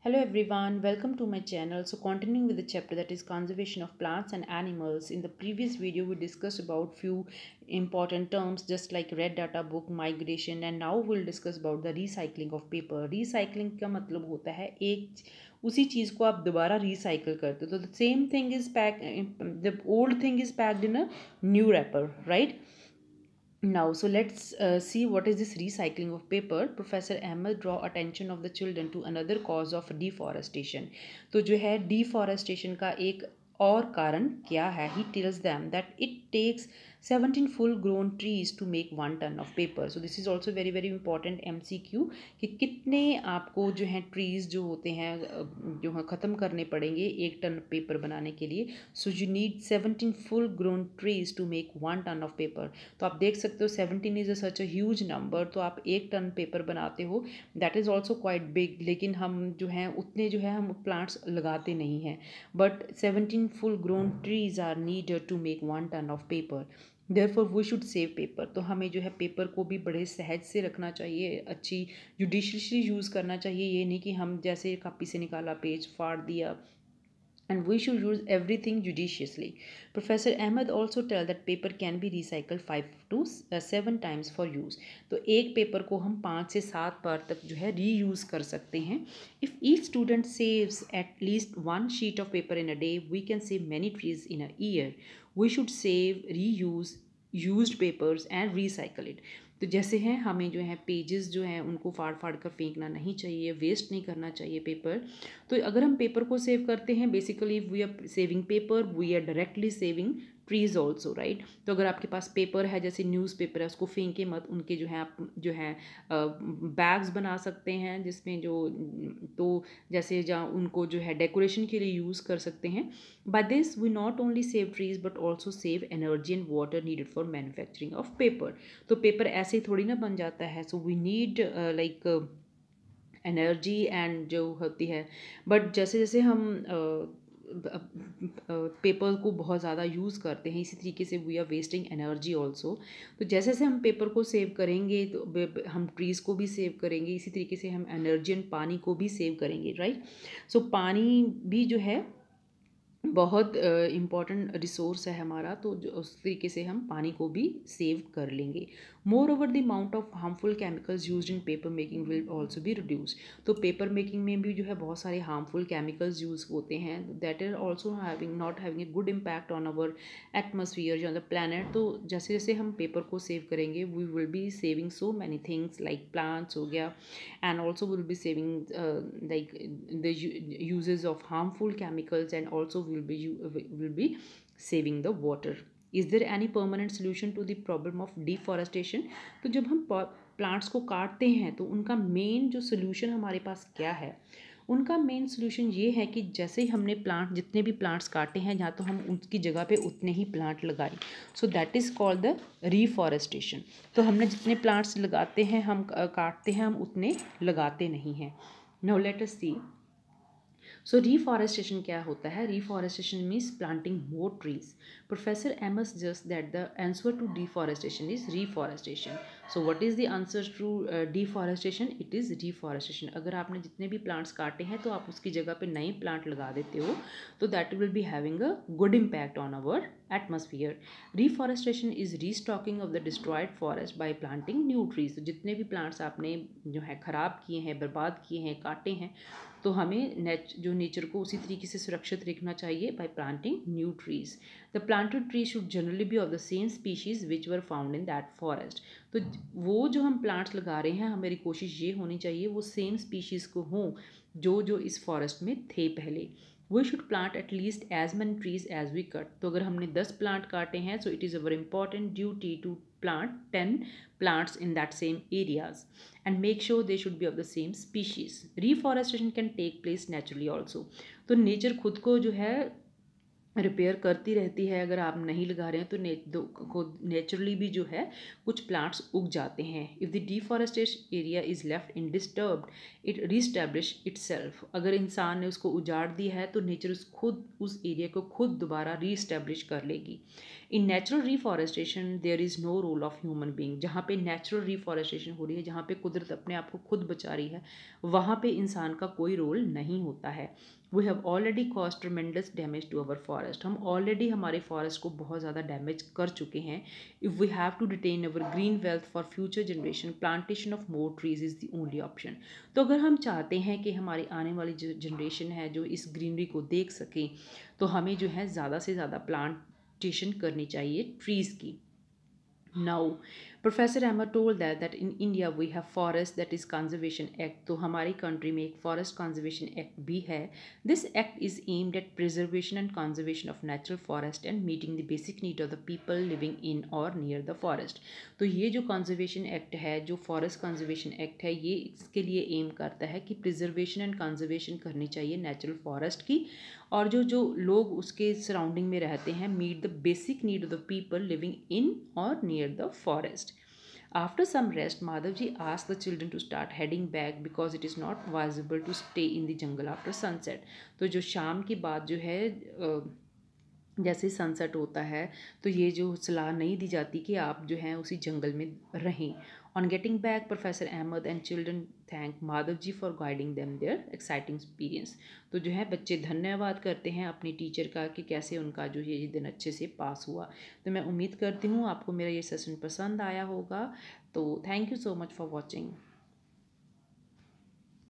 Hello everyone, welcome to my channel. So continuing with the chapter that is conservation of plants and animals. In the previous video we discussed about few important terms just like red data book, migration, and now we'll discuss about the recycling of paper. Recycling का मतलब होता है एक उसी चीज़ को आप दोबारा recycle करते हो. तो the same thing is packed, the old thing is packed in a new wrapper, right? Now, so let's see what is this recycling of paper. Professor Ahmed draw attention of the children to another cause of deforestation. तो जो है deforestation का एक और कारण क्या है? He tells them that it takes 17 full grown trees to make 1 ton of paper. So this is also very important MCQ कि कितने आपको जो है trees जो होते हैं जो है ख़त्म करने पड़ेंगे 1 टन पेपर बनाने के लिए. So you need 17 full grown trees to make 1 ton of paper. तो आप देख सकते हो 17 is such a huge number. तो आप 1 टन पेपर बनाते हो, that is also quite big. लेकिन हम जो हैं उतने जो है हम प्लांट्स लगाते नहीं हैं. But 17 full grown trees are needed to make 1 ton of paper. Therefore we should save paper. तो हमें जो है पेपर को भी बड़े सहज से रखना चाहिए, अच्छी जुडिशली यूज़ करना चाहिए. ये नहीं कि हम जैसे कापी से निकाला पेज फाड़ दिया, and we should use everything judiciously. Professor Ahmed also tell that paper can be recycled 5 to 7 times for use. तो एक पेपर को हम 5 से 7 बार तक जो है रीयूज़ कर सकते हैं. If each student saves at least 1 sheet of paper in a day, we can save many trees in a year. We should save, reuse used papers and recycle it. तो जैसे हैं हमें जो है पेजेस जो हैं उनको फाड़ फाड़ कर फेंकना नहीं चाहिए, वेस्ट नहीं करना चाहिए पेपर. तो अगर हम पेपर को सेव करते हैं, basically we are saving paper, we are directly saving trees also, right. तो अगर आपके पास पेपर है, जैसे न्यूज़ पेपर है, उसको फेंके मत. उनके जो है आप जो है बैग्स बना सकते हैं जिसमें जो तो जैसे जहाँ उनको जो है डेकोरेशन के लिए यूज़ कर सकते हैं. By this we not only save trees but also save energy and water needed for manufacturing of paper. तो पेपर ऐसे ही थोड़ी ना बन जाता है. So we need like energy and जो होती है. बट जैसे जैसे हम पेपर को बहुत ज़्यादा यूज़ करते हैं, इसी तरीके से we are wasting energy also. तो जैसे जैसे हम पेपर को सेव करेंगे तो हम ट्रीज़ को भी सेव करेंगे, इसी तरीके से हम एनर्जी एंड पानी को भी सेव करेंगे, राइट. सो पानी भी जो है बहुत इम्पॉर्टेंट रिसोर्स है हमारा. तो उस तरीके से हम पानी को भी सेव कर लेंगे. More over the amount of harmful chemicals use in paper making will also be reduce. तो पेपर मेकिंग में भी जो है बहुत सारे हार्मफुल केमिकल्स यूज़ होते हैं, that are also having not having a good impact on our atmosphere on the planet. तो जैसे जैसे हम पेपर को सेव करेंगे we will be saving so many things like plants हो गया, and also will be saving like the uses of harmful chemicals, and also will be saving the water. Is there any permanent solution to the problem of deforestation? तो जब हम plants को काटते हैं तो उनका मेन जो सोल्यूशन हमारे पास क्या है? उनका मेन सोल्यूशन ये है कि जैसे ही हमने जितने भी प्लांट्स काटे हैं या तो हम उनकी जगह पे उतने ही प्लांट लगाए. So that is called the reforestation. तो हमने जितने प्लांट्स लगाते हैं हम काटते हैं, हम उतने लगाते नहीं हैं. Now let us see. So reforestation क्या होता है? Reforestation means planting more trees. Professor Ames just that the answer to deforestation is reforestation. So what is the answer to deforestation? It is reforestation. अगर आपने जितने भी plants काटे हैं तो आप उसकी जगह पे नए प्लांट लगा देते हो, तो that will be having a good impact on our atmosphere. Reforestation is restocking of the destroyed forest by planting new trees. तो जितने भी प्लांट्स आपने जो है ख़राब किए हैं, बर्बाद किए हैं, काटे हैं, तो हमें जो नेचर को उसी तरीके से सुरक्षित रखना चाहिए by planting new trees. The planted tree should generally be of the same species which were found in that forest. तो वो जो हम प्लांट्स लगा रहे हैं, हमारी कोशिश ये होनी चाहिए वो सेम स्पीशीज़ को हों जो जो इस फॉरेस्ट में थे पहले. We should plant at least as many trees as we cut. तो अगर हमने 10 प्लांट काटे हैं, so it is our important duty to plant 10 plants in that same areas and make sure they should be of the same species. Reforestation can take place naturally also. तो nature खुद को जो है repair करती रहती है। अगर आप नहीं लगा रहे हैं तो खुद नेचुरली भी जो है कुछ प्लांट्स उग जाते हैं। If the deforestation area is left in disturbed it re-establish itself. अगर इंसान ने उसको उजाड़ दिया है तो नेचर खुद उस एरिया को खुद दोबारा रीस्टैब्लिश कर लेगी। In natural reforestation there is no role of human being. जहाँ पे नेचुरल रिफॉरेस्टेशन हो रही है, जहाँ पे कुदरत अपने आप को खुद बचा रही है, वहाँ पे इंसान का कोई रोल नहीं होता है। We have already caused tremendous damage to our forest. हम ऑलरेडी हमारे फॉरेस्ट को बहुत ज़्यादा डैमेज कर चुके हैं। If we have to retain our green wealth for future generation plantation of more trees is the only option. तो अगर हम चाहते हैं कि हमारी आने वाली जो जनरेशन है जो इस ग्रीनरी को देख सकें, तो हमें जो है ज़्यादा से ज़्यादा प्लांटेशन करनी चाहिए ट्रीज़ की। Now, Professor Emma told that in India we have Forest that is Conservation Act. तो हमारी कंट्री में एक फॉरेस्ट कंजर्वेशन एक्ट भी है. This act is aimed at preservation and conservation of natural forest and meeting the basic need of the people living in or near the forest. तो ये जो conservation act है, जो forest conservation act है, ये इसके लिए एम करता है कि प्रिजर्वेशन एंड कंजर्वेशन करनी चाहिए नेचुरल फॉरेस्ट की, और जो जो लोग उसके सराउंडिंग में रहते हैं, meet the basic need of the people living in और near the forest. After some rest, Madhavji asked the children to start heading back because it is not possible to stay in the jungle after sunset. तो जो शाम की बात जो है जैसे sunset होता है, तो ये जो सलाह नहीं दी जाती कि आप जो हैं उसी जंगल में रहें. On getting back professor Ahmed and children thank Madhav ji for guiding them their exciting experience. तो जो है बच्चे धन्यवाद करते हैं अपनी टीचर का कि कैसे उनका जो ये दिन अच्छे से पास हुआ. तो मैं उम्मीद करती हूँ आपको मेरा ये सेशन पसंद आया होगा. तो thank you so much for watching.